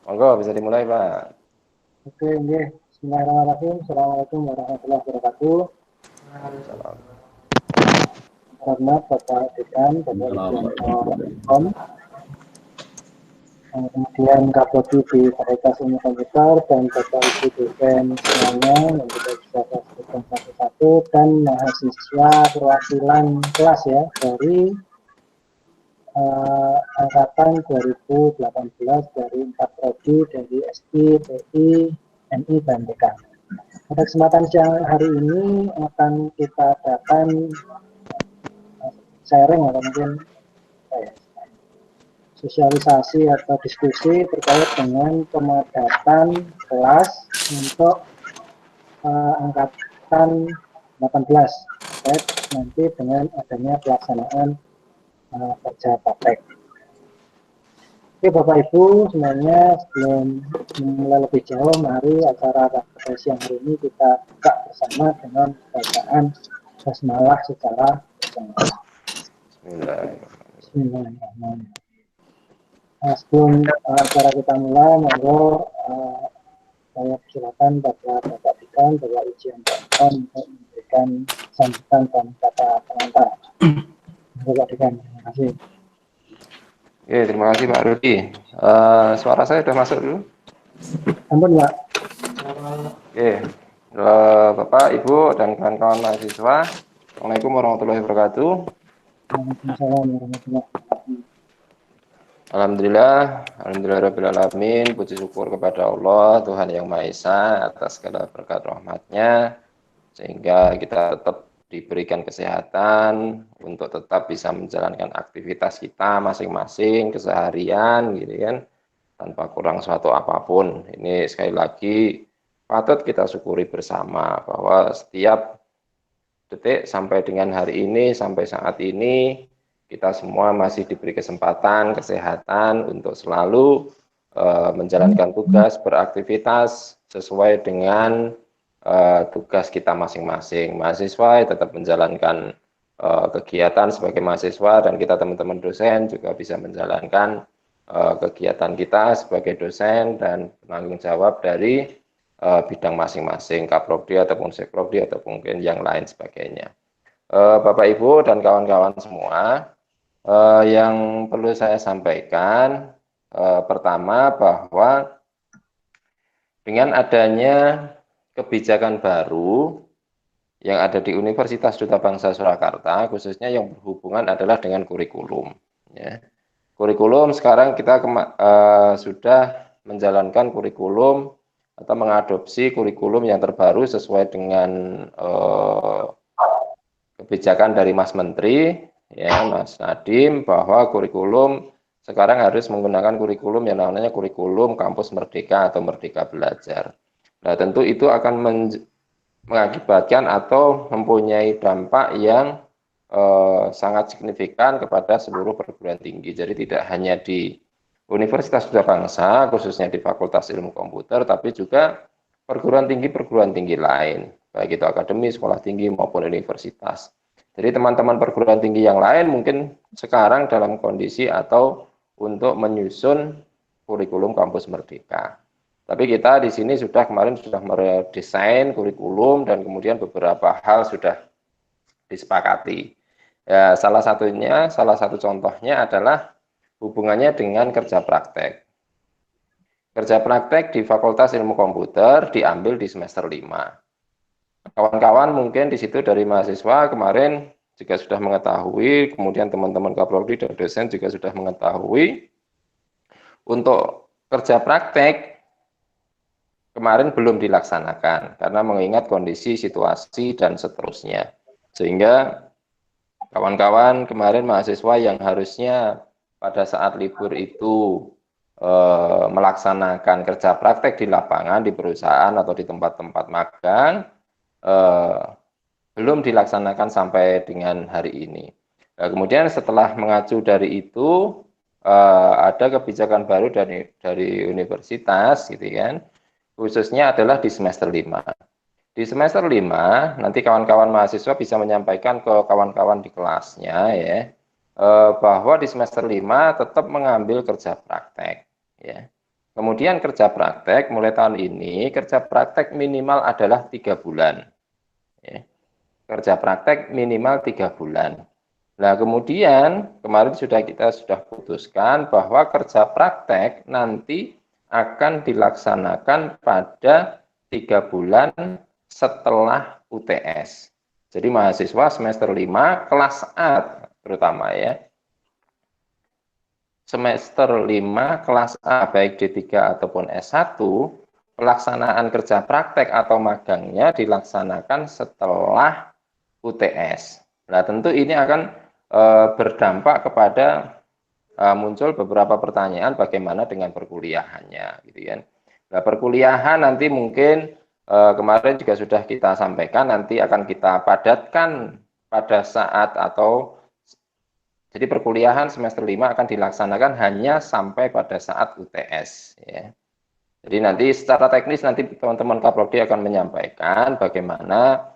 Monggo bisa dimulai, Pak. Oke, nggih. Bismillahirrahmanirrahim. Assalamualaikum warahmatullahi wabarakatuh. Salam. Hormat Bapak Dekan, Bapak Wijanto Kom, kemudian Kapodi di Fakultas Ilmu Komputer, dan Bapak Ibu dosen semuanya yang tidak bisa saya sebutkan satu-satu, dan mahasiswa perwakilan kelas ya dari angkatan 2018 dari 4 prodi dari SI, PI, MI, dan BK. Pada kesempatan siang hari ini akan kita adakan sharing atau mungkin sosialisasi atau diskusi terkait dengan pemadatan kelas untuk angkatan 18 terkait nanti dengan adanya pelaksanaan kerja praktek. Oke Bapak Ibu semuanya, sebelum mulai lebih jauh, mari acara pada siang hari ini kita buka bersama dengan bacaan basmalah secara berjamaah. Bismillahirrahmanirrahim. Sebelum acara kita mulai, monggo saya silakan Bapak Dekan, Bapak Wijanto untuk memberikan sambutan dan kata pengantar. Bapak Dekan, terima kasih. Oke, terima kasih Pak Rudi. Suara saya sudah masuk dulu? Ampun Pak. Oke, Bapak, Ibu, dan kawan-kawan mahasiswa, Assalamualaikum warahmatullahi wabarakatuh. Waalaikumsalam warahmatullahi wabarakatuh. Alhamdulillahirrahmanirrahim. Puji syukur kepada Allah, Tuhan Yang Maha Esa, atas segala berkat rahmat-Nya, sehingga kita tetap diberikan kesehatan untuk tetap bisa menjalankan aktivitas kita masing-masing keseharian, gitu kan, tanpa kurang suatu apapun. Ini sekali lagi patut kita syukuri bersama bahwa setiap detik sampai dengan hari ini, sampai saat ini, kita semua masih diberi kesempatan, kesehatan untuk selalu menjalankan tugas, beraktivitas sesuai dengan tugas kita masing-masing. Mahasiswa tetap menjalankan kegiatan sebagai mahasiswa, dan kita teman-teman dosen juga bisa menjalankan kegiatan kita sebagai dosen dan penanggung jawab dari bidang masing-masing, Kaprodi ataupun Sekprodi ataupun mungkin yang lain sebagainya. Bapak Ibu dan kawan-kawan semua, yang perlu saya sampaikan pertama bahwa dengan adanya kebijakan baru yang ada di Universitas Duta Bangsa Surakarta, khususnya yang berhubungan adalah dengan kurikulum. Ya. Kurikulum sekarang kita sudah menjalankan kurikulum atau mengadopsi kurikulum yang terbaru sesuai dengan kebijakan dari Mas Menteri, ya Mas Nadiem, bahwa kurikulum sekarang harus menggunakan kurikulum yang namanya kurikulum kampus merdeka atau merdeka belajar. Nah, tentu itu akan mengakibatkan atau mempunyai dampak yang sangat signifikan kepada seluruh perguruan tinggi. Jadi tidak hanya di Universitas Duta Bangsa, khususnya di Fakultas Ilmu Komputer, tapi juga perguruan tinggi lain, baik itu akademi, sekolah tinggi, maupun universitas. Jadi teman-teman perguruan tinggi yang lain mungkin sekarang dalam kondisi atau untuk menyusun kurikulum kampus merdeka. Tapi kita di sini kemarin sudah meredesain kurikulum, dan kemudian beberapa hal sudah disepakati. Ya, salah satu contohnya adalah hubungannya dengan kerja praktek. Kerja praktek di Fakultas Ilmu Komputer diambil di semester 5. Kawan-kawan mungkin di situ dari mahasiswa kemarin juga sudah mengetahui, kemudian teman-teman Kaprodi dan dosen juga sudah mengetahui, untuk kerja praktek kemarin belum dilaksanakan karena mengingat kondisi, situasi, dan seterusnya. Sehingga kawan-kawan kemarin mahasiswa yang harusnya pada saat libur itu melaksanakan kerja praktek di lapangan, di perusahaan atau di tempat-tempat magang, belum dilaksanakan sampai dengan hari ini. Nah, kemudian setelah mengacu dari itu, ada kebijakan baru dari universitas, gitu kan, khususnya adalah di semester 5. Di semester 5, nanti kawan-kawan mahasiswa bisa menyampaikan ke kawan-kawan di kelasnya, ya, bahwa di semester 5 tetap mengambil kerja praktek. Ya. Kemudian kerja praktek, mulai tahun ini kerja praktek minimal adalah 3 bulan. Ya. Kerja praktek minimal 3 bulan. Nah, kemudian kemarin kita sudah putuskan bahwa kerja praktek nanti akan dilaksanakan pada 3 bulan setelah UTS. Jadi mahasiswa semester 5 kelas A terutama ya. Semester 5 kelas A baik D3 ataupun S1, pelaksanaan kerja praktek atau magangnya dilaksanakan setelah UTS. Nah, tentu ini akan berdampak kepada muncul beberapa pertanyaan bagaimana dengan perkuliahannya, gitu kan. Nah, perkuliahan nanti mungkin kemarin juga sudah kita sampaikan, nanti akan kita padatkan pada saat atau jadi perkuliahan semester 5 akan dilaksanakan hanya sampai pada saat UTS. Ya. Jadi nanti secara teknis nanti teman-teman Kaprodi akan menyampaikan bagaimana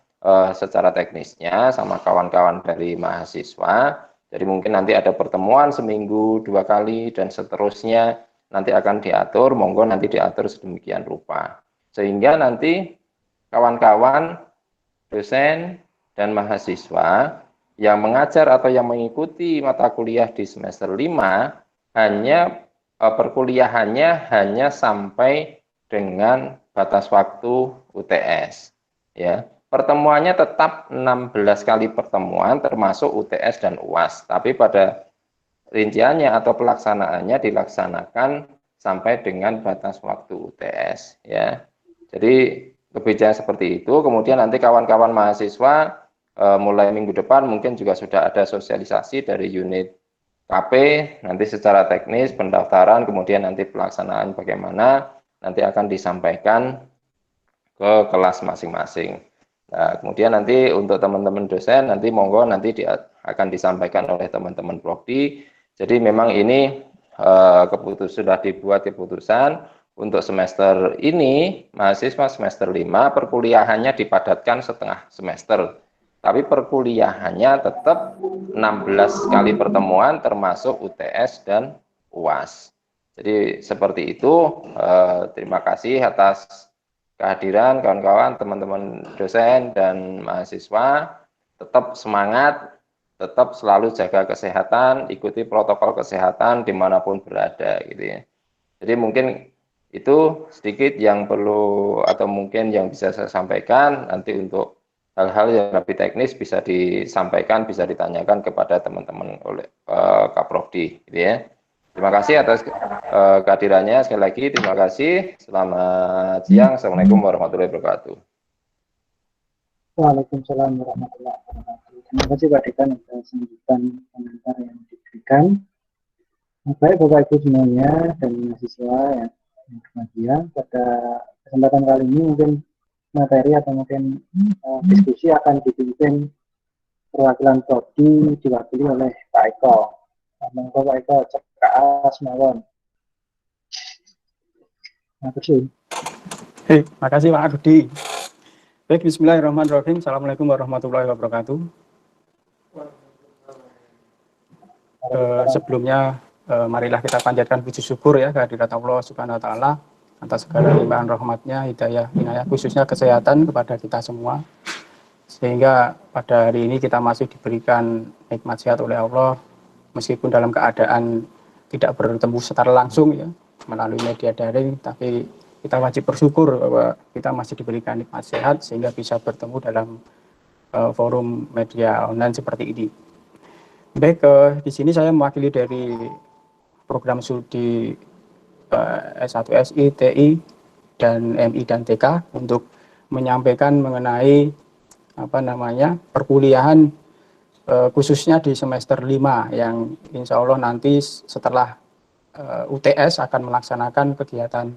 secara teknisnya sama kawan-kawan dari mahasiswa. Jadi mungkin nanti ada pertemuan seminggu 2 kali dan seterusnya nanti akan diatur, monggo nanti diatur sedemikian rupa. Sehingga nanti kawan-kawan dosen dan mahasiswa yang mengajar atau yang mengikuti mata kuliah di semester 5 hanya perkuliahannya hanya sampai dengan batas waktu UTS. Ya. Pertemuannya tetap 16 kali pertemuan termasuk UTS dan UAS, tapi pada rinciannya atau pelaksanaannya dilaksanakan sampai dengan batas waktu UTS. Ya. Jadi kebijakan seperti itu, kemudian nanti kawan-kawan mahasiswa mulai minggu depan mungkin juga sudah ada sosialisasi dari unit KP, nanti secara teknis pendaftaran, kemudian nanti pelaksanaan bagaimana, nanti akan disampaikan ke kelas masing-masing. Nah, kemudian nanti untuk teman-teman dosen, nanti monggo nanti akan disampaikan oleh teman-teman prodi. Jadi memang ini sudah dibuat keputusan untuk semester ini, mahasiswa semester 5, perkuliahannya dipadatkan setengah semester. Tapi perkuliahannya tetap 16 kali pertemuan termasuk UTS dan UAS. Jadi seperti itu, terima kasih atas kehadiran kawan-kawan, teman-teman dosen dan mahasiswa. Tetap semangat, tetap selalu jaga kesehatan, ikuti protokol kesehatan dimanapun berada, gitu ya. Jadi mungkin itu sedikit yang perlu atau mungkin yang bisa saya sampaikan. Nanti untuk hal-hal yang lebih teknis bisa disampaikan, bisa ditanyakan kepada teman-teman oleh Kaprodi, gitu ya. Terima kasih atas kehadirannya. Sekali lagi terima kasih. Selamat siang. Assalamualaikum warahmatullahi wabarakatuh. Waalaikumsalam warahmatullahi wabarakatuh. Terima kasih Pak Dekan atas sambutan komentar yang diberikan. Baik Bapak Ibu semuanya dan mahasiswa yang berbahagia, pada kesempatan kali ini mungkin materi atau mungkin diskusi akan dipimpin perwakilan prodi diwakili oleh Pak Eko. Monggo Pak Eko cekak mawon. Terima kasih. Makasih Pak Rudi. Baik, bismillahirrahmanirrahim. Assalamualaikum warahmatullahi wabarakatuh. Sebelumnya, marilah kita panjatkan puji syukur ya kehadirat Allah Subhanahu wa taala atas segala limpahan rahmatnya, hidayah, inayah, khususnya kesehatan kepada kita semua. Sehingga pada hari ini kita masih diberikan nikmat sehat oleh Allah, meskipun dalam keadaan tidak bertemu secara langsung ya, melalui media daring, tapi kita wajib bersyukur bahwa kita masih diberikan nikmat sehat sehingga bisa bertemu dalam forum media online seperti ini. Baik, di sini saya mewakili dari program studi S1 SI, TI, dan MI dan TK untuk menyampaikan mengenai perkuliahan khususnya di semester 5 yang insya Allah nanti setelah UTS akan melaksanakan kegiatan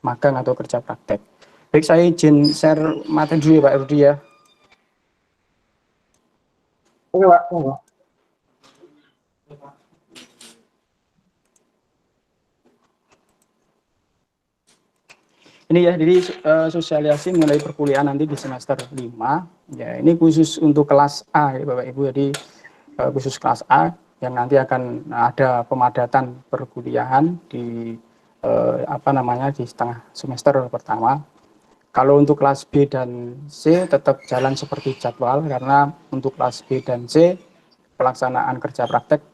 magang atau kerja praktek. Baik, saya izin share materi dulu ya Pak Rudi ya. Oke Pak, monggo. Ini ya, jadi sosialisasi mengenai perkuliahan nanti di semester 5. Ya, ini khusus untuk kelas A ya Bapak Ibu. Jadi khusus kelas A yang nanti akan ada pemadatan perkuliahan di di setengah semester pertama. Kalau untuk kelas B dan C tetap jalan seperti jadwal, karena untuk kelas B dan C pelaksanaan kerja praktek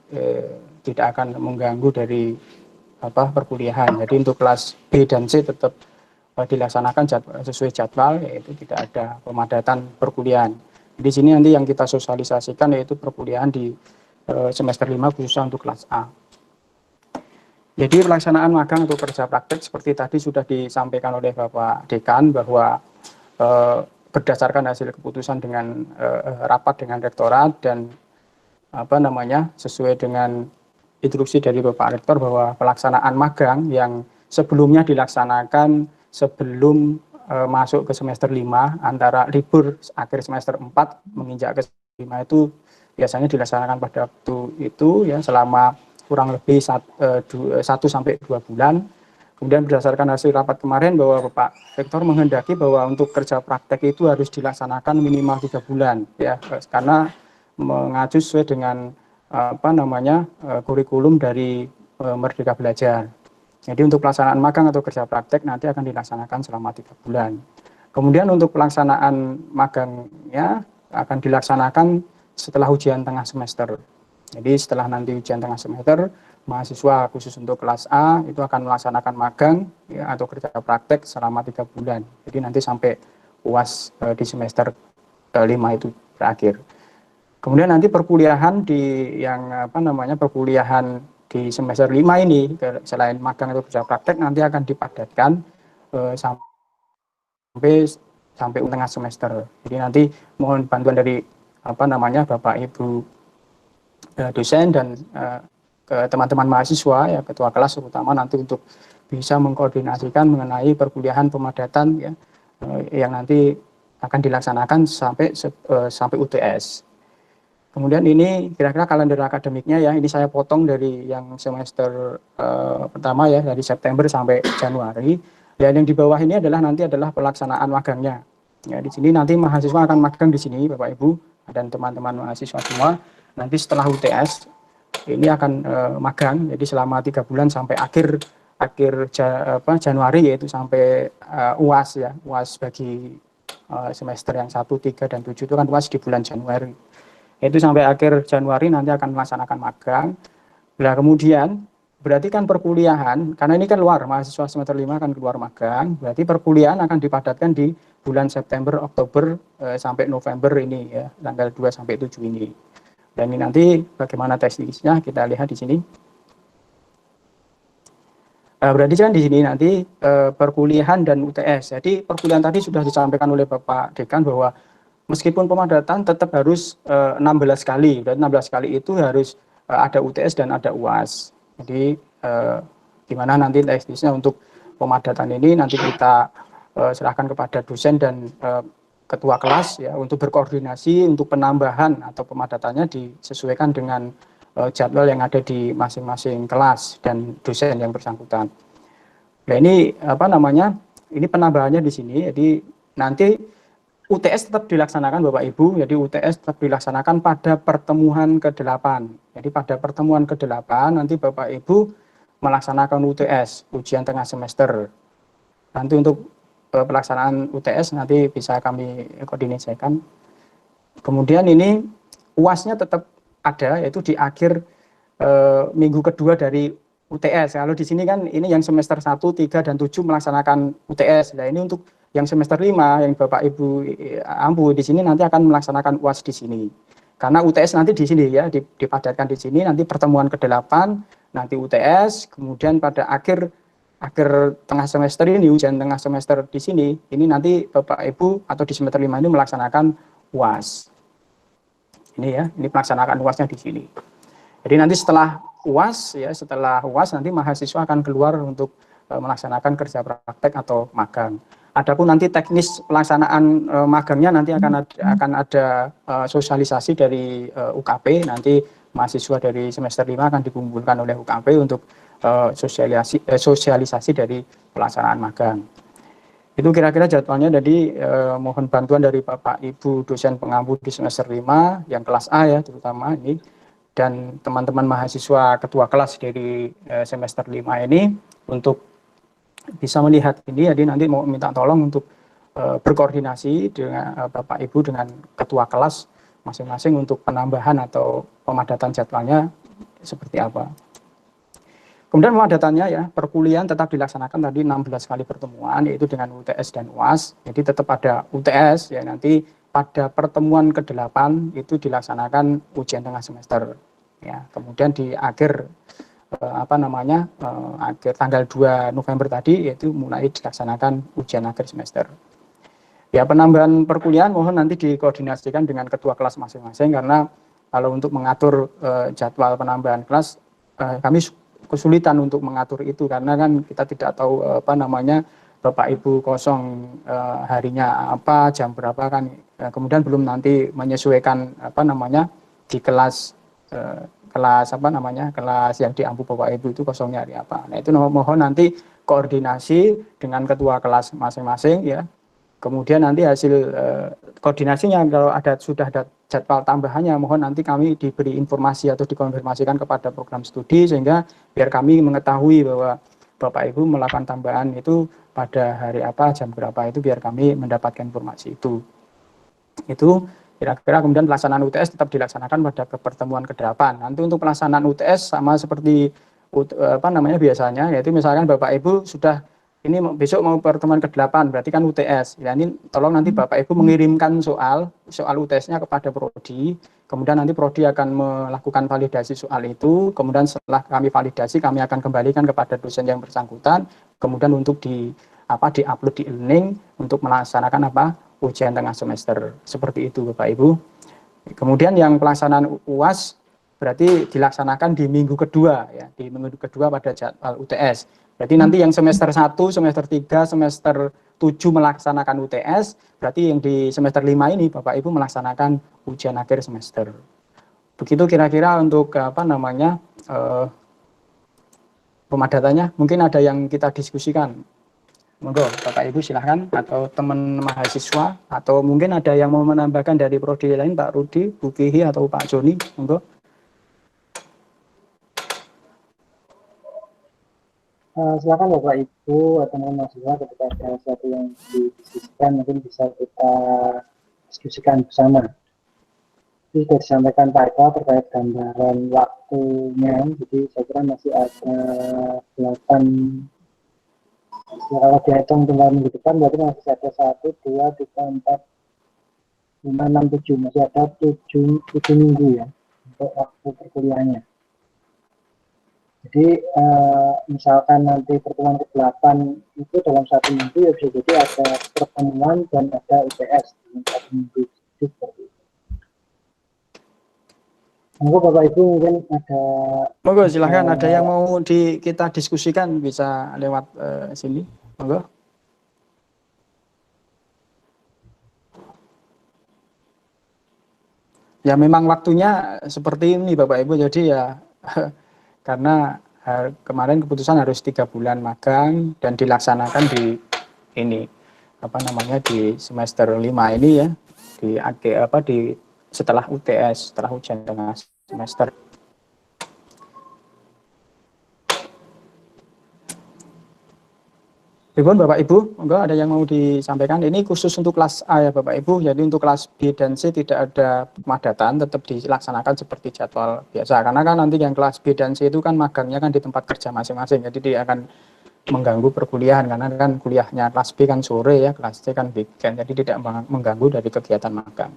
tidak akan mengganggu dari perkuliahan. Jadi untuk kelas B dan C tetap dilaksanakan sesuai jadwal, yaitu tidak ada pemadatan perkuliahan. Di sini nanti yang kita sosialisasikan yaitu perkuliahan di semester 5 khususnya untuk kelas A. Jadi pelaksanaan magang atau kerja praktek seperti tadi sudah disampaikan oleh Bapak Dekan bahwa berdasarkan hasil keputusan dengan rapat dengan rektorat dan sesuai dengan instruksi dari Bapak Rektor bahwa pelaksanaan magang yang sebelumnya dilaksanakan sebelum masuk ke semester 5 antara libur akhir semester 4 menginjak ke 5 itu biasanya dilaksanakan pada waktu itu ya selama kurang lebih 1 sampai 2 bulan. Kemudian berdasarkan hasil rapat kemarin bahwa Bapak Rektor menghendaki bahwa untuk kerja praktek itu harus dilaksanakan minimal 3 bulan ya, karena mengacu sesuai dengan kurikulum dari Merdeka Belajar. Jadi untuk pelaksanaan magang atau kerja praktek nanti akan dilaksanakan selama 3 bulan. Kemudian untuk pelaksanaan magangnya akan dilaksanakan setelah ujian tengah semester. Jadi setelah nanti ujian tengah semester, mahasiswa khusus untuk kelas A itu akan melaksanakan magang ya, atau kerja praktek selama 3 bulan. Jadi nanti sampai UAS di semester 5 itu berakhir. Kemudian nanti perkuliahan perkuliahan di semester 5 ini selain magang atau kerja praktek nanti akan dipadatkan sampai tengah semester. Jadi nanti mohon bantuan dari Bapak Ibu dosen dan ke teman-teman mahasiswa ya, ketua kelas terutama nanti untuk bisa mengkoordinasikan mengenai perkuliahan pemadatan ya yang nanti akan dilaksanakan sampai UTS. Kemudian ini kira-kira kalender akademiknya ya, ini saya potong dari yang semester pertama ya, dari September sampai Januari. Dan yang di bawah ini nanti adalah pelaksanaan magangnya. Ya, di sini nanti mahasiswa akan magang di sini Bapak Ibu dan teman-teman mahasiswa semua. Nanti setelah UTS ini akan magang, jadi selama 3 bulan sampai akhir Januari, yaitu sampai UAS ya, UAS bagi semester yang 1, 3, dan 7 itu kan UAS di bulan Januari. Itu sampai akhir Januari nanti akan melaksanakan magang. Nah kemudian berarti kan perkuliahan, karena ini kan luar, mahasiswa semester 5 akan keluar magang, berarti perkuliahan akan dipadatkan di bulan September, Oktober, sampai November ini ya, tanggal 2 sampai 7 ini. Dan ini nanti bagaimana teknisnya kita lihat di sini. Berarti kan di sini nanti perkuliahan dan UTS. Jadi perkuliahan tadi sudah disampaikan oleh Bapak Dekan bahwa meskipun pemadatan tetap harus 16 kali. Dan 16 kali itu harus ada UTS dan ada UAS. Jadi gimana nanti teknisnya untuk pemadatan ini nanti kita serahkan kepada dosen dan ketua kelas ya untuk berkoordinasi untuk penambahan atau pemadatannya disesuaikan dengan jadwal yang ada di masing-masing kelas dan dosen yang bersangkutan. Nah ini ini penambahannya di sini. Jadi nanti UTS tetap dilaksanakan Bapak Ibu. Jadi UTS tetap dilaksanakan pada pertemuan ke-8. Jadi pada pertemuan ke-8 nanti Bapak Ibu melaksanakan UTS, ujian tengah semester. Nanti untuk pelaksanaan UTS nanti bisa kami koordinasikan. Kemudian ini UAS-nya tetap ada, yaitu di akhir minggu kedua dari UTS. Kalau di sini kan ini yang semester 1, 3, dan 7 melaksanakan UTS. Nah ini untuk yang semester 5 yang Bapak Ibu ampu di sini nanti akan melaksanakan UAS di sini. Karena UTS nanti di sini ya, dipadatkan di sini, nanti pertemuan ke-8, nanti UTS, kemudian pada akhir tengah semester ini, ujian tengah semester di sini, ini nanti Bapak Ibu atau di semester 5 ini melaksanakan UAS. Ini ya, ini melaksanakan UASnya di sini. Jadi nanti setelah UAS nanti mahasiswa akan keluar untuk melaksanakan kerja praktek atau magang. Adapun nanti teknis pelaksanaan magangnya nanti akan ada sosialisasi dari UKP, nanti mahasiswa dari semester 5 akan dikumpulkan oleh UKP untuk sosialisasi dari pelaksanaan magang. Itu kira-kira jadwalnya. Jadi mohon bantuan dari Bapak Ibu dosen pengampu di semester 5 yang kelas A ya terutama ini, dan teman-teman mahasiswa ketua kelas dari semester 5 ini untuk bisa melihat ini, jadi nanti mau minta tolong untuk berkoordinasi dengan Bapak Ibu dengan ketua kelas masing-masing untuk penambahan atau pemadatan jadwalnya seperti apa. Kemudian pemadatannya ya, perkuliahan tetap dilaksanakan tadi 16 kali pertemuan, yaitu dengan UTS dan UAS. Jadi tetap ada UTS ya, nanti pada pertemuan ke-8 itu dilaksanakan ujian tengah semester. Ya, kemudian di akhir akhir tanggal 2 November tadi yaitu mulai dilaksanakan ujian akhir semester. Ya, penambahan perkuliahan mohon nanti dikoordinasikan dengan ketua kelas masing-masing, karena kalau untuk mengatur jadwal penambahan kelas kami kesulitan untuk mengatur itu, karena kan kita tidak tahu Bapak Ibu kosong harinya apa, jam berapa kan, kemudian belum nanti menyesuaikan di kelas kelas yang diampu Bapak Ibu itu kosongnya hari apa. Nah, itu mohon nanti koordinasi dengan ketua kelas masing-masing ya. Kemudian nanti hasil koordinasinya kalau sudah ada jadwal tambahannya, mohon nanti kami diberi informasi atau dikonfirmasikan kepada program studi, sehingga biar kami mengetahui bahwa Bapak Ibu melakukan tambahan itu pada hari apa, jam berapa, itu biar kami mendapatkan informasi itu. Itu kira-kira. Kemudian pelaksanaan UTS tetap dilaksanakan pada pertemuan ke-8. Nanti untuk pelaksanaan UTS sama seperti biasanya, yaitu misalkan Bapak Ibu sudah ini besok mau pertemuan ke-8, berarti kan UTS. Ya, ini tolong nanti Bapak Ibu mengirimkan soal UTS-nya kepada prodi, kemudian nanti prodi akan melakukan validasi soal itu, kemudian setelah kami validasi, kami akan kembalikan kepada dosen yang bersangkutan, kemudian untuk di-upload di e-learning untuk melaksanakan ujian tengah semester. Seperti itu Bapak Ibu. Kemudian yang pelaksanaan UAS berarti dilaksanakan di minggu kedua ya, di minggu kedua pada jadwal UTS. Berarti nanti yang semester 1, semester 3, semester 7 melaksanakan UTS, berarti yang di semester 5 ini Bapak Ibu melaksanakan ujian akhir semester. Begitu kira-kira untuk pemadatannya. Mungkin ada yang kita diskusikan. Monggo Bapak Ibu silahkan, atau teman mahasiswa, atau mungkin ada yang mau menambahkan dari prodi lain, Pak Rudi, Bu Kihi, atau Pak Joni. Monggo. Silakan Bapak Ibu atau teman mahasiswa, ketika ada sesuatu yang didiskusikan mungkin bisa kita diskusikan bersama. Ini sudah disampaikan Pak Eko terkait gambaran waktunya, jadi saya kira masih ada 8, ya, kalau dihitung tinggal minggu depan berarti masih ada 1, 2, 3, 4, 5, 6, 7, masih ada 7 minggu ya untuk waktu perkuliahannya. Jadi misalkan nanti pertemuan ke-8 itu dalam 1 minggu, ya bisa jadi ada pertemuan dan ada UTS dalam 1 minggu. Seperti itu. Monggo Bapak Ibu mungkin ada. Monggo silahkan, ada yang mau kita diskusikan bisa lewat sini. Monggo. Ya memang waktunya seperti ini Bapak Ibu, jadi ya karena kemarin keputusan harus 3 bulan magang dan dilaksanakan di di semester 5 ini ya, setelah UTS, setelah ujian tengah semester. Ribon Bapak Ibu, enggak ada yang mau disampaikan. Ini khusus untuk kelas A ya Bapak Ibu. Jadi untuk kelas B dan C tidak ada pemadatan, tetap dilaksanakan seperti jadwal biasa. Karena kan nanti yang kelas B dan C itu kan magangnya kan di tempat kerja masing-masing. Jadi dia akan mengganggu perkuliahan, karena kan kuliahnya kelas B kan sore ya, kelas C kan weekend. Jadi tidak mengganggu dari kegiatan magang.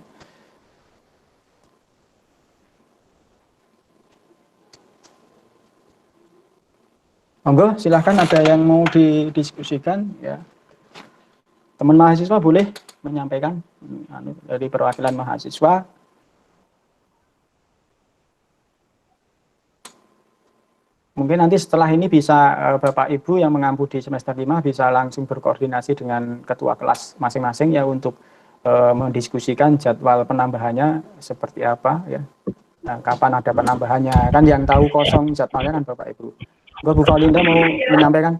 Monggo silahkan, ada yang mau didiskusikan ya. Teman mahasiswa boleh menyampaikan dari perwakilan mahasiswa. Mungkin nanti setelah ini bisa Bapak Ibu yang mengampu di semester 5 bisa langsung berkoordinasi dengan ketua kelas masing-masing ya untuk mendiskusikan jadwal penambahannya seperti apa ya. Nah, kapan ada penambahannya, kan yang tahu kosong jadwalnya kan Bapak Ibu. Bu Valinda mau menyampaikan?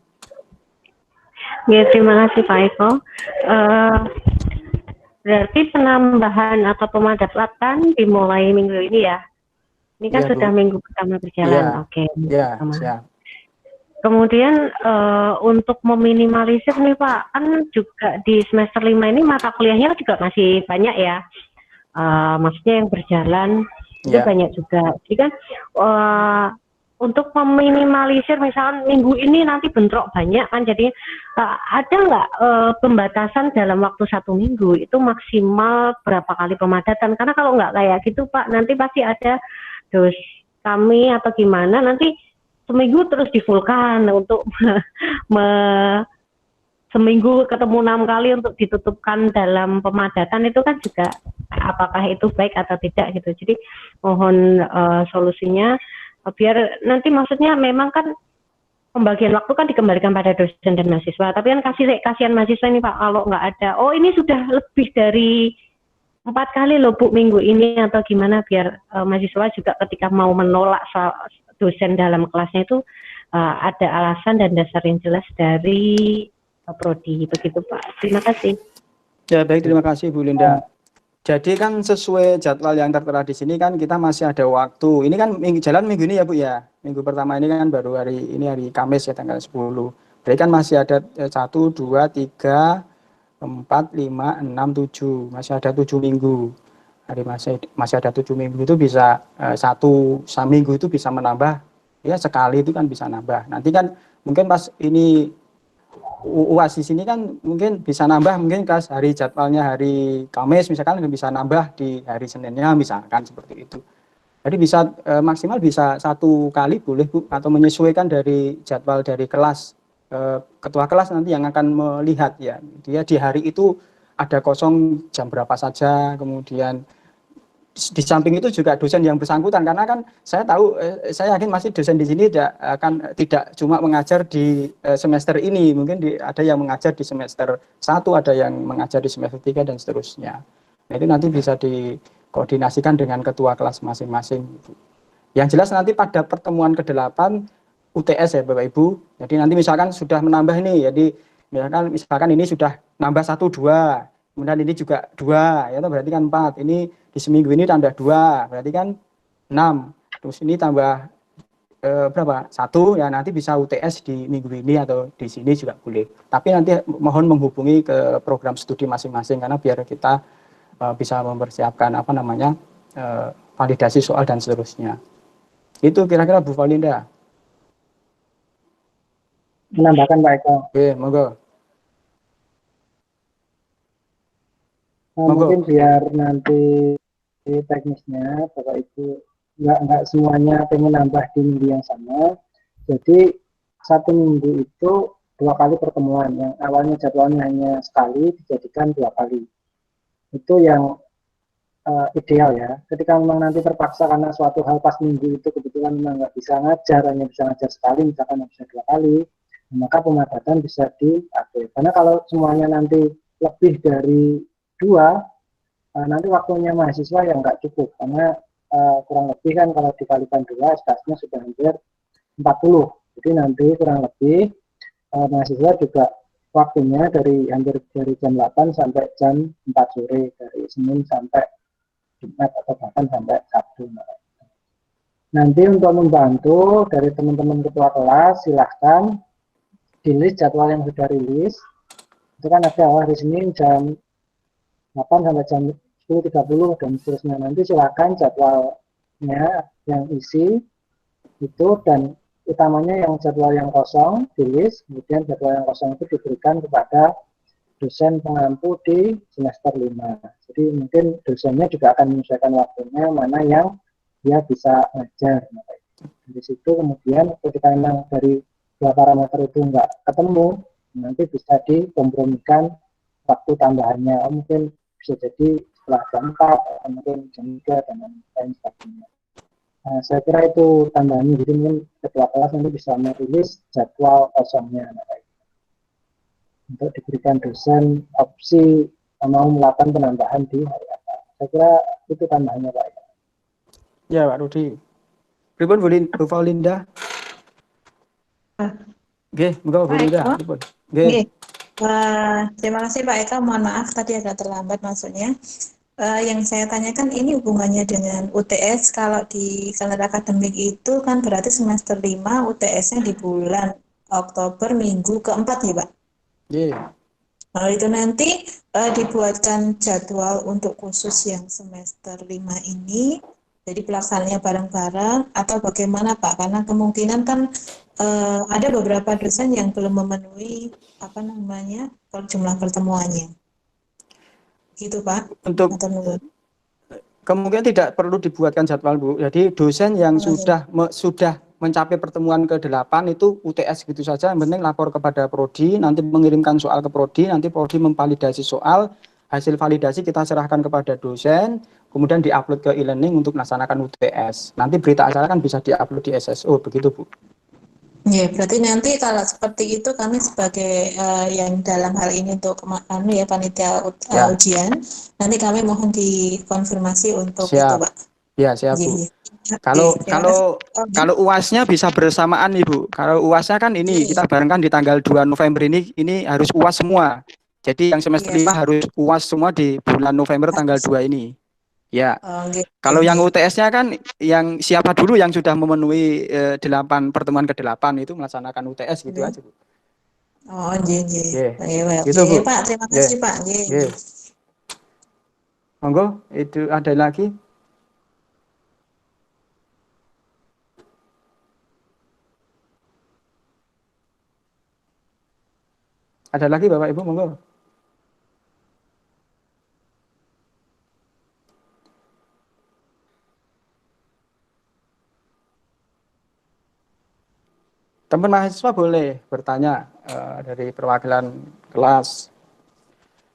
Ya, terima kasih Pak Eko. Berarti penambahan atau pemadatan dimulai minggu ini ya? Ini kan ya, sudah Bu. minggu pertama berjalan. Ya. Oke. Ya, siap. Kemudian untuk meminimalisir nih Pak, kan juga di semester 5 ini mata kuliahnya juga masih banyak ya. Maksudnya yang berjalan itu Ya. banyak juga. Jadi kan untuk meminimalisir misalkan minggu ini nanti bentrok banyak kan, jadi ada nggak pembatasan dalam waktu 1 minggu itu maksimal berapa kali pemadatan? Karena kalau nggak kayak gitu Pak, nanti pasti ada dos kami atau gimana nanti seminggu terus difulkan untuk seminggu ketemu 6 kali untuk ditutupkan dalam pemadatan, itu kan juga apakah itu baik atau tidak gitu. Jadi mohon solusinya biar nanti, maksudnya memang kan pembagian waktu kan dikembalikan pada dosen dan mahasiswa, tapi kan kasihan mahasiswa ini Pak kalau nggak ada, oh ini sudah lebih dari 4 kali loh Bu minggu ini atau gimana, biar mahasiswa juga ketika mau menolak dosen dalam kelasnya itu ada alasan dan dasar yang jelas dari prodi, begitu Pak. Terima kasih. Ya baik, terima kasih Bu Linda. Jadi kan sesuai jadwal yang tertera di sini kan kita masih ada waktu. Ini kan jalan minggu ini ya Bu ya. Minggu pertama ini kan baru hari Kamis ya, tanggal 10. Berarti kan masih ada 1, 2, 3, 4, 5, 6, 7. Masih ada 7 minggu. Masih ada 7 minggu itu bisa satu minggu itu bisa menambah ya, sekali itu kan bisa nambah. Nanti kan mungkin pas ini UAS di sini kan mungkin bisa nambah, mungkin pas hari jadwalnya hari Kamis misalkan bisa nambah di hari Seninnya misalkan seperti itu. Jadi bisa maksimal bisa 1 kali boleh Bu, atau menyesuaikan dari jadwal dari kelas. Ketua kelas nanti yang akan melihat ya, dia di hari itu ada kosong jam berapa saja, kemudian di samping itu juga dosen yang bersangkutan, karena kan saya tahu, saya yakin masih dosen di sini tidak cuma mengajar di semester ini, mungkin ada yang mengajar di semester 1, ada yang mengajar di semester 3 dan seterusnya. Nah, itu nanti bisa dikoordinasikan dengan ketua kelas masing-masing. Yang jelas nanti pada pertemuan ke-8 UTS ya Bapak Ibu, jadi nanti misalkan sudah menambah nih, jadi misalkan ini sudah nambah 1, 2, kemudian ini juga 2, ya berarti kan 4, ini di seminggu ini tambah 2, berarti kan 6, terus ini tambah berapa? 1, ya nanti bisa UTS di minggu ini atau di sini juga boleh. Tapi nanti mohon menghubungi ke program studi masing-masing, karena biar kita bisa mempersiapkan validasi soal dan seterusnya. Itu kira-kira Bu Valinda. Menambahkan Pak Eko. Oke, monggo. Mungkin biar nanti teknisnya Bapak Ibu nggak semuanya pengen nambah di minggu yang sama. Jadi 1 minggu itu 2 kali pertemuan, yang awalnya jadwalnya hanya sekali dijadikan 2 kali. Itu yang ideal ya. Ketika memang nanti terpaksa karena suatu hal pas minggu itu kebetulan memang nggak bisa ngajar, hanya bisa ngajar sekali, misalkan bisa 2 kali, maka pemadatan bisa diatur. Karena kalau semuanya nanti lebih dari 2, nanti waktunya mahasiswa yang nggak cukup, karena kurang lebih kan kalau dikalikan 2 SKS-nya sudah hampir 40. Jadi nanti kurang lebih mahasiswa juga waktunya hampir dari jam 8 sampai jam 4 sore, dari Senin sampai Jumat atau bahkan sampai Sabtu. Nanti untuk membantu dari teman-teman ketua kelas, silahkan di list jadwal yang sudah rilis. Itu kan ada hari Senin jam 8 sampai jam 10.30 dan seterusnya. Nanti silakan jadwalnya yang isi itu, dan utamanya yang jadwal yang kosong di list, kemudian jadwal yang kosong itu diberikan kepada dosen pengampu di semester 5. Jadi mungkin dosennya juga akan menyesuaikan waktunya mana yang dia bisa ngajar. Dari situ kemudian ketika memang dari 2 parameter itu nggak ketemu, nanti bisa dikompromikan waktu tambahannya. Mungkin bisa jadi setelah jam 4 atau mungkin jam 3 dan lain sebagainya. Saya kira itu tambahannya, jadi mungkin ketua kelas nanti bisa merilis jadwal kosongnya untuk diberikan dosen opsi mau melakukan penambahan di hari apa. Saya kira itu tambahannya Pak. Ya Pak Rudi. Pripun Bu Valinda? Oke, monggo Bu Linda. Oke. Terima kasih Pak Eka, mohon maaf tadi agak terlambat masuknya. Yang saya tanyakan ini hubungannya dengan UTS. Kalau di kalender akademik itu kan berarti semester 5 UTS-nya di bulan Oktober minggu keempat ya Pak. Iya. Kalau itu nanti dibuatkan jadwal untuk khusus yang semester 5 ini, jadi pelaksanaannya bareng-bareng atau bagaimana Pak? Karena kemungkinan kan ada beberapa dosen yang belum memenuhi apa namanya jumlah pertemuannya, gitu Pak. Untuk Atau menurut? kemungkinan tidak perlu dibuatkan jadwal Bu. Jadi dosen yang Oh, iya. sudah mencapai pertemuan ke-8 itu UTS gitu saja. Yang penting lapor kepada prodi, nanti mengirimkan soal ke prodi, nanti prodi memvalidasi soal, hasil validasi kita serahkan kepada dosen, kemudian diupload ke e-learning untuk melaksanakan UTS. Nanti berita acara kan bisa diupload di SSO, begitu Bu. Ya, berarti nanti kalau seperti itu kami sebagai yang dalam hal ini untuk ya panitia Ya, ujian, nanti kami mohon dikonfirmasi untuk itu, siap. Pak. Ya, siap Iya, Bu. iya. Oke, Kalau terima kasih. kalau Oke. kalau UASnya bisa bersamaan Ibu. Kalau UASnya kan Iya, ini iya, kita barengkan di tanggal 2 November ini harus UAS semua. Jadi yang semester iya. 5 harus UAS semua di bulan November tanggal Harus. 2 ini. Ya. Oh, gitu. Kalau yang Iya. UTS-nya kan yang siapa dulu yang sudah memenuhi 8 pertemuan ke-8 itu melaksanakan UTS gitu Iya. aja, Bu. Oh, iya, iya. Oke. Iya, well. Gitu, Iya, Bu. Pak. Terima Oke. kasih, Pak. Iya, Oke. iya. Monggo, itu ada lagi? Ada lagi Bapak Ibu, monggo. Teman mahasiswa boleh bertanya dari perwakilan kelas.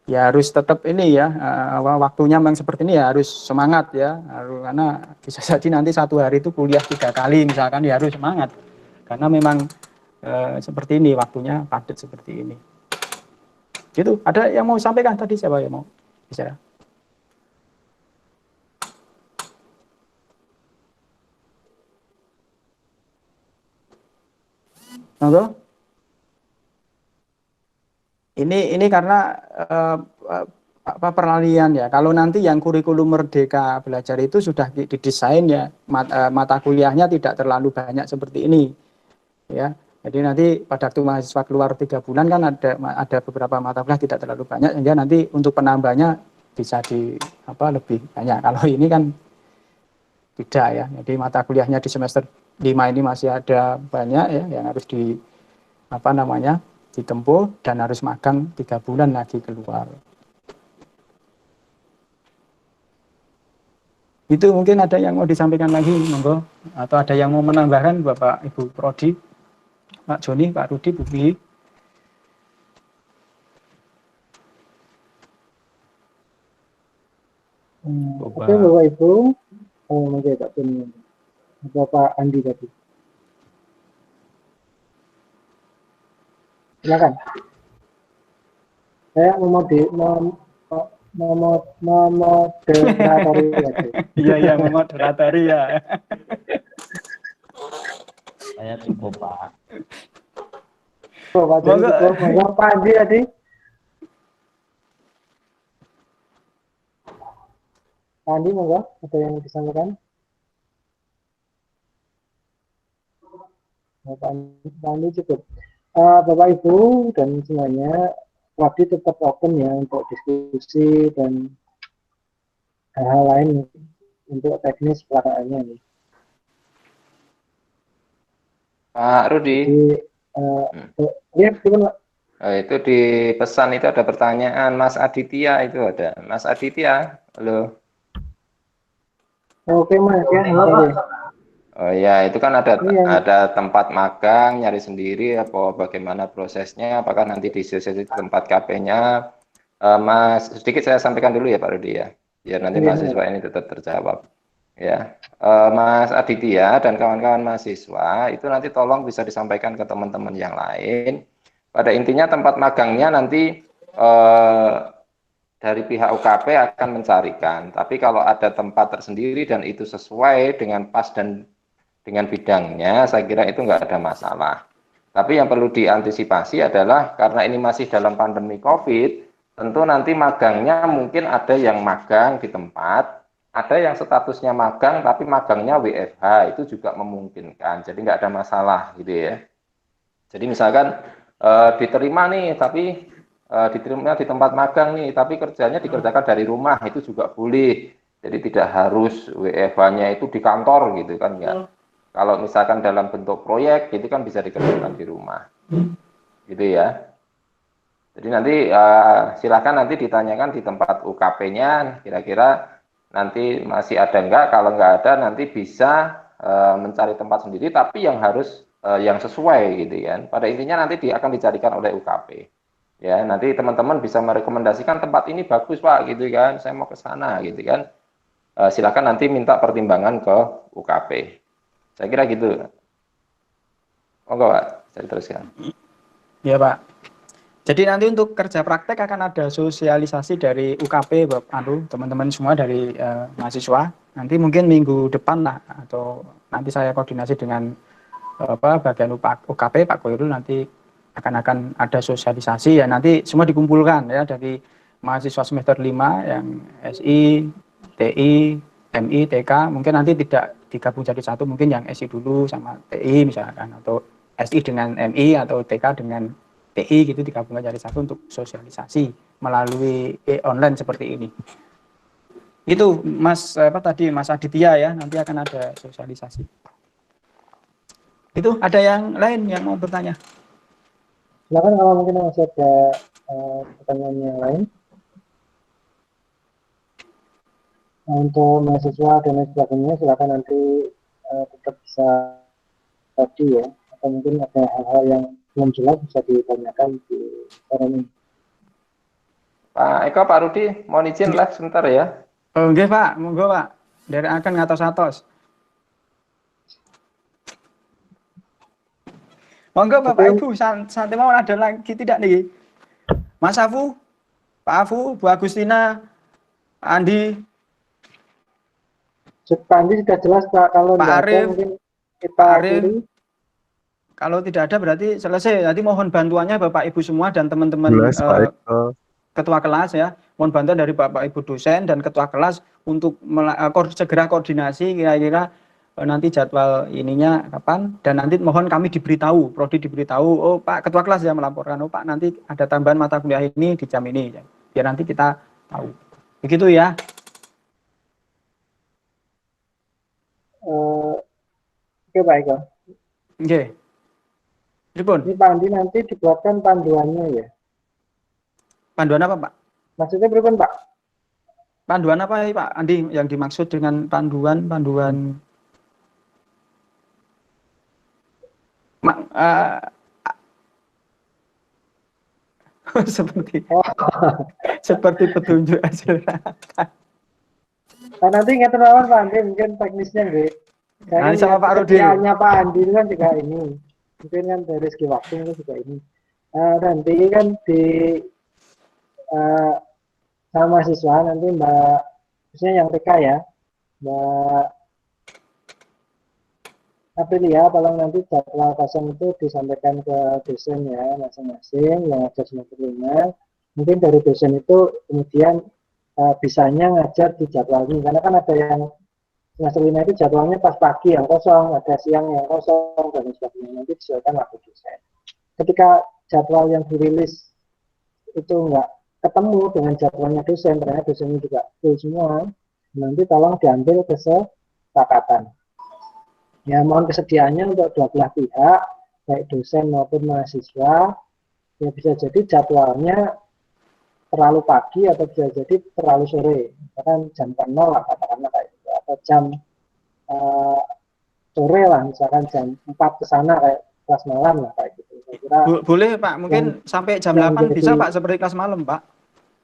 Ya harus tetap ini ya, waktunya memang seperti ini ya harus semangat ya, karena bisa jadi nanti satu hari itu kuliah 3 kali misalkan ya harus semangat. Karena memang seperti ini waktunya padat seperti ini. Gitu. Ada yang mau sampaikan tadi siapa yang mau bicara? Monggo. Ini karena peralihan ya. Kalau nanti yang kurikulum Merdeka Belajar itu sudah didesain ya, mata kuliahnya tidak terlalu banyak seperti ini. Ya. Jadi nanti pada waktu mahasiswa keluar 3 bulan kan ada beberapa mata kuliah tidak terlalu banyak, sehingga nanti untuk penambahnya bisa lebih banyak. Kalau ini kan tidak ya. Jadi mata kuliahnya di semester 5 ini masih ada banyak ya yang harus ditempuh dan harus magang 3 bulan lagi keluar. Itu mungkin ada yang mau disampaikan lagi, monggo, atau ada yang mau menambahkan Bapak Ibu Prodi, Pak Joni, Pak Rudi, Bu Billy. Oke Bapak Ibu, mungkin Pak Joni, Bapak Andi tadi. Silakan. Saya memoderatori aja. Iya, memoderatori ya. Saya cukup Pak. Oh, Pak Joni cukup. Monggo Pak Andi tadi. Pak Andi monggo, ada yang disampaikan? Pak Andi cukup. Bapak Ibu dan semuanya, Prodi tetap open ya untuk diskusi dan hal-hal lain untuk teknis pelaksanaannya nih. Pak Rudi. Jadi, itu di pesan itu ada pertanyaan Mas Aditya itu ada. Mas Aditya, halo. Oke Mas ya, halo. Oh ya, itu kan ada tempat magang, nyari sendiri apa bagaimana prosesnya, apakah nanti di tempat KP-nya. Mas, sedikit saya sampaikan dulu ya Pak Rudi ya, biar nanti mahasiswa ini tetap terjawab. Ya, Mas Aditya dan kawan-kawan mahasiswa itu nanti tolong bisa disampaikan ke teman-teman yang lain. Pada intinya tempat magangnya nanti dari pihak UKP akan mencarikan. Tapi kalau ada tempat tersendiri dan itu sesuai dengan pas dan dengan bidangnya, saya kira itu nggak ada masalah. Tapi yang perlu diantisipasi adalah karena ini masih dalam pandemi COVID, tentu nanti magangnya mungkin ada yang magang di tempat, ada yang statusnya magang tapi magangnya WFH, itu juga memungkinkan. Jadi nggak ada masalah gitu ya. Jadi misalkan diterima nih, tapi diterima di tempat magang nih, tapi kerjanya dikerjakan dari rumah, itu juga boleh. Jadi tidak harus WFH-nya itu di kantor gitu kan, enggak. Kalau misalkan dalam bentuk proyek, itu kan bisa dikerjakan di rumah, gitu ya. Jadi nanti silakan nanti ditanyakan di tempat UKP-nya, kira-kira nanti masih ada enggak. Kalau enggak ada, nanti bisa mencari tempat sendiri, tapi yang harus yang sesuai gitu kan. Pada intinya nanti akan dicarikan oleh UKP. Ya, nanti teman-teman bisa merekomendasikan tempat ini bagus Pak gitu kan, saya mau ke sana gitu kan. Silakan nanti minta pertimbangan ke UKP. Saya kira gitu. Monggo Pak, saya teruskan. Ya Pak. Jadi nanti untuk kerja praktek akan ada sosialisasi dari UKP, teman-teman semua dari mahasiswa. Nanti mungkin minggu depan lah, atau nanti saya koordinasi dengan bagian UKP Pak Koirul, nanti akan ada sosialisasi ya, nanti semua dikumpulkan ya, dari mahasiswa semester 5 yang SI, TI, MI, TK, mungkin nanti tidak digabung jadi satu, mungkin yang SI dulu sama TI misalkan, atau SI dengan MI atau TK dengan TI gitu, digabungkan jadi satu untuk sosialisasi melalui online seperti ini. Itu Mas Mas Aditya ya, nanti akan ada sosialisasi. Itu ada yang lain yang mau bertanya? Silakan kalau mungkin masih ada pertanyaan yang lain. Untuk mahasiswa dan lain sebagainya, silakan nanti tetap bisa tadi ya, atau mungkin ada hal-hal yang belum jelas bisa ditanyakan di forum ini. Pak Eko, Pak Rudi, mohon izin live sebentar ya. Oh, nggih Pak, monggo Pak. Dari akan ngatos-atos. Monggo Bapak Ibu, santai mau ada lagi tidak nih? Mas Afu, Pak Afu, Bu Agustina, Pak Andi. Pak Andi sudah jelas Pak, kalau Pak tidak Arif, ada mungkin kita akhiri. Kalau tidak ada berarti selesai. Nanti mohon bantuannya Bapak Ibu semua dan teman-teman ketua kelas ya. Mohon bantuan dari Bapak Ibu dosen dan ketua kelas untuk segera koordinasi kira-kira nanti jadwal ininya kapan, dan nanti mohon kami diberitahu, prodi diberitahu, oh Pak ketua kelas ya melaporkan, oh Pak nanti ada tambahan mata kuliah ini di jam ini, biar nanti kita tahu. Begitu ya. Oke Pak Eko. Oke. Ini Pak Andi nanti dibuatkan panduannya ya. Panduan apa Pak? Maksudnya berapa Pak? Panduan apa ya Pak Andi yang dimaksud dengan panduan? Seperti petunjuk hasil rapat. Nanti nggak terlalu Pak Andi, mungkin teknisnya nggak. Nah, sama Pak Rudi. Kerjaannya Pak Andi kan juga ini, mungkin kan dari segi waktu itu juga ini. Nanti kan di sama mahasiswa nanti Mbak, khususnya yang TK ya, Mbak Aprilia, tolong nanti jadwal kosong itu disampaikan ke dosen ya masing-masing yang ada semester 5. Mungkin dari dosen itu kemudian bisanya ngajar di jadwal ini, karena kan ada yang semester 5 itu jadwalnya pas pagi yang kosong, ada siang yang kosong, dan sebagainya. Nanti disesuaikan waktu dosen. Ketika jadwal yang dirilis itu enggak ketemu dengan jadwalnya dosen, ternyata dosennya juga full semua, nanti tolong diambil kesepakatan. Ya, mohon kesediaannya untuk dua belah pihak, baik dosen maupun mahasiswa, ya bisa jadi jadwalnya terlalu pagi atau bisa jadi terlalu sore, misalkan jam 0 lah katakanlah kayak gitu, atau jam sore lah, misalkan jam 4 ke sana kayak kelas malam lah kayak gitu. Saya kira boleh Pak, mungkin sampai jam 8 bisa Pak, seperti kelas malam Pak.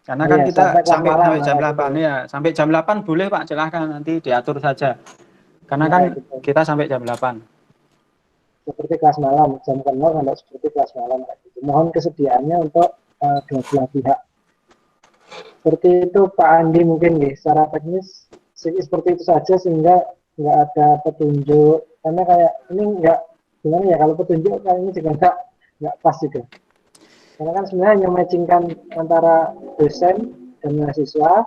Karena kan kita sampai jam 8 ya, sampai jam 8 boleh Pak, silahkan nanti diatur saja. Karena kan kita sampai jam 8. Seperti kelas malam, jam 0 sampai seperti kelas malam kayak gitu. Mohon kesediaannya untuk dua belah pihak. Seperti itu Pak Andi mungkin nih, secara teknis seperti itu saja sehingga nggak ada petunjuk, karena kayak ini nggak, gimana ya, kalau petunjuk kayak ini juga nggak pas juga. Karena kan sebenarnya hanya matchingkan antara dosen dan mahasiswa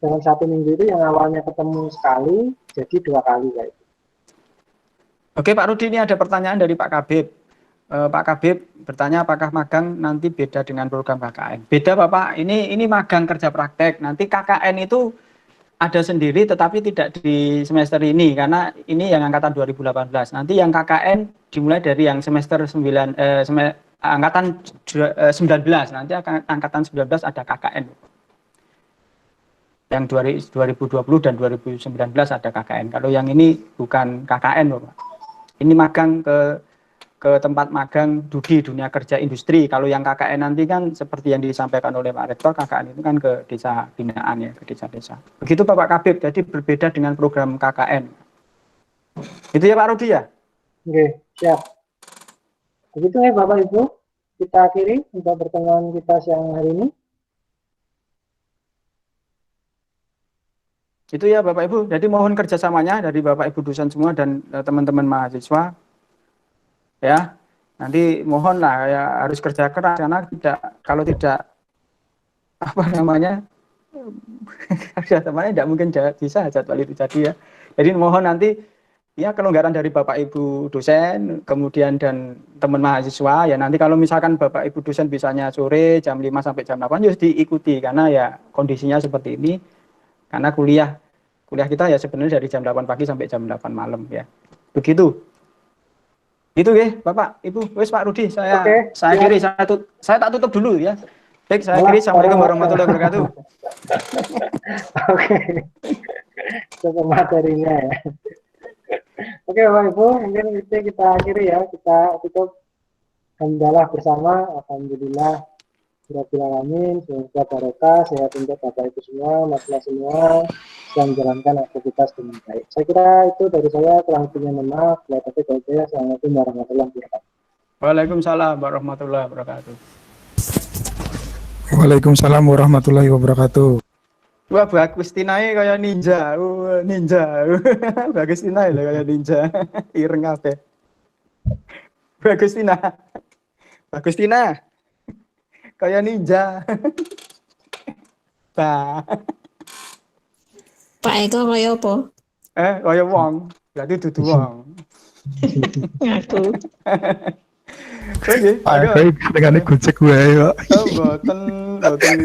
dalam satu minggu itu yang awalnya ketemu sekali jadi 2 kali kayak gitu. Oke Pak Rudi, ini ada pertanyaan dari Pak Kabib. Pak Kabib bertanya apakah magang nanti beda dengan program KKN. Beda Bapak, ini magang kerja praktek. Nanti KKN itu ada sendiri tetapi tidak di semester ini karena ini yang angkatan 2018. Nanti yang KKN dimulai dari yang semester 9 angkatan 19. Nanti angkatan 19 ada KKN. Yang 2020 dan 2019 ada KKN. Kalau yang ini bukan KKN Bapak. Ini magang ke tempat magang di dunia kerja industri. Kalau yang KKN nanti kan seperti yang disampaikan oleh Pak Rektor, KKN itu kan ke desa binaan ya, ke desa-desa. Begitu Bapak Kabib, jadi berbeda dengan program KKN. Itu ya Pak Rudi ya? Oke, siap. Begitu ya Bapak Ibu, kita akhiri untuk pertemuan kita siang hari ini. Itu ya Bapak Ibu, jadi mohon kerjasamanya dari Bapak Ibu dosen semua dan teman-teman mahasiswa. Ya, nanti mohonlah ya harus kerja keras karena kalau tidak apa namanya tidak mungkin bisa jadwal itu jadi ya. Jadi mohon nanti ya kelonggaran dari Bapak Ibu dosen kemudian dan teman mahasiswa ya nanti kalau misalkan Bapak Ibu dosen bisanya sore jam 5 sampai jam 8 harus diikuti karena ya kondisinya seperti ini karena kuliah kita ya sebenarnya dari jam 8 pagi sampai jam 8 malam ya. Begitu. Itu ya Bapak Ibu, wes Pak Rudi saya akhiri saya tak tutup dulu ya. Baik, saya akhiri. Assalamualaikum warahmatullahi wabarakatuh. Oke. Coba materinya ya. Oke Bapak Ibu, mungkin itu kita akhiri ya, kita tutup hamdalah bersama. Alhamdulillah Rabbil alamin, semoga barokah, sehat untuk Bapak Ibu semua, masalah semua, sedang menjalankan aktivitas dengan baik. Saya kira itu dari saya, kurang lebihnya mohon maaf. Assalamualaikum warahmatullahi wabarakatuh. Waalaikumsalam warahmatullahi wabarakatuh. Waalaikumsalam warahmatullahi wabarakatuh. Wah, bagus Tinae kayak ninja. Ninja. Bagus Tinae lah kayak ninja. Ireng kabeh. Bagus Tina. Bagus Tina. Kayak ninja. Bah. Pak Eko kaya apa? Kayak wong. Berarti dudu wong. Ngaku. Oke. Ayo, dengan gojek gue, Pak. Boten.